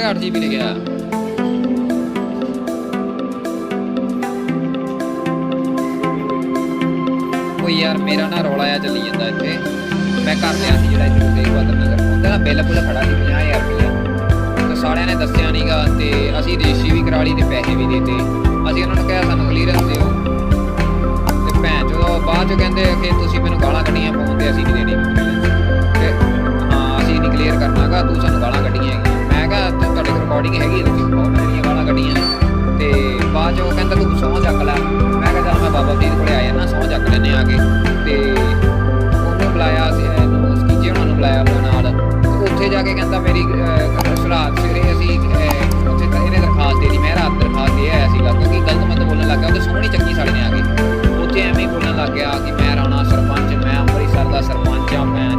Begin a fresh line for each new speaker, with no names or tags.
8 GB ਲਿਖਿਆ। ਕੋਈ ਯਾਰ ਮੇਰਾ ਨਾ ਰੌਲਾ ਆ ਚੱਲੀ ਜਾਂਦਾ ਇੱਥੇ। ਮੈਂ ਕਰ ਲਿਆ ਸੀ ਜਿਹੜਾ ਇੱਥੇ ਤੇਗ ਬਹਾਦਰ ਨਗਰ ਉਹਦਾ ਨਾ ਬਿੱਲ ਬੁੱਲ ਖੜਾ ਸੀ 50,000 ਰੁਪਇਆ ਤੇ ਸਾਰਿਆਂ ਨੇ ਦੱਸਿਆ ਨੀਗਾ ਤੇ ਅਸੀਂ ਰਜਿਸਟਰੀ ਵੀ ਕਰਾ ਲਈ ਤੇ ਪੈਸੇ ਵੀ ਦੇਤੇ। ਅਸੀਂ ਉਹਨਾਂ ਨੂੰ ਕਿਹਾ ਸਾਨੂੰ ਕਲੀਅਰੈਂਸ ਦਿਓ ਤੇ ਭੈਣ ਚੋਦ ਬਾਅਦ ਚ ਕਹਿੰਦੇ ਕਿ ਤੁਸੀਂ ਮੈਨੂੰ ਗਾਲਾਂ ਕੱਢੀਆਂ ਫੋਨ ਤੇ ਅਸੀਂ ਨਹੀਂ ਦੇਣੀ ਤੇ ਹਾਂ ਅਸੀਂ ਨਹੀਂ ਕਲੀਅਰ ਕਰਨਾਗਾ ਤੂੰ ਸਾਨੂੰ ਗਾਲਾਂ ਕੱਢੀਆਂ ਹੈਗੀਆਂ। ਮੈਂ ਕਿਹਾ ਤੁਹਾਡੇ ਕੋਲ ਰਿਕਾਰਡਿੰਗ ਹੈਗੀ ਹੈ ਤੁਸੀਂ ਬਹੁਤ ਮੇਰੀਆਂ ਗਾਲਾਂ ਕੱਢੀਆਂ ਤੇ ਬਾਅਦ ਚ ਉਹ ਕਹਿੰਦਾ ਤੂੰ ਸਹੁੰ ਚੱਕ ਲੈ। ਮੈਂ ਕਿਹਾ ਚੱਲ ਮੈਂ ਬਾਬਾ ਫਰੀਦ ਕੋਲੇ ਆ ਜਾਂਦਾ ਸਹੁੰ ਚੱਕ ਲੈਂਦੇ ਆ ਕੇ ਤੇ ਉਹਨੂੰ ਬੁਲਾਇਆ ਸਕੀਜੇ ਉਹਨਾਂ ਨੂੰ ਬੁਲਾਇਆ ਆਪਣੇ ਨਾਲ ਉੱਥੇ ਜਾ ਕੇ ਕਹਿੰਦਾ ਮੇਰੀ ਰਾਤ ਸਵੇਰੇ ਅਸੀਂ ਉੱਥੇ ਇਹਨੇ ਦਰਖਾਸਤ ਦੇ ਦੀ ਮੈਂ ਰਾਤ ਦਰਖਾਸਤ ਦੇ ਆਇਆ ਸੀਗਾ ਕਿਉਂਕਿ ਗਲਤ ਮਤ ਬੋਲਣ ਲੱਗ ਗਿਆ ਉਹਦੇ ਸੋਹਣੀ ਚੱਕੀ ਸਾਲੇ ਨੇ ਆ ਕੇ ਉੱਥੇ ਐਵੇਂ ਹੀ ਬੋਲਣ ਲੱਗ ਗਿਆ ਕਿ ਮੈਂ ਰਾਣਾ ਸਰਪੰਚ ਮੈਂ ਅੰਮ੍ਰਿਤਸਰ ਦਾ ਸਰਪੰਚ ਆ ਮੈਂ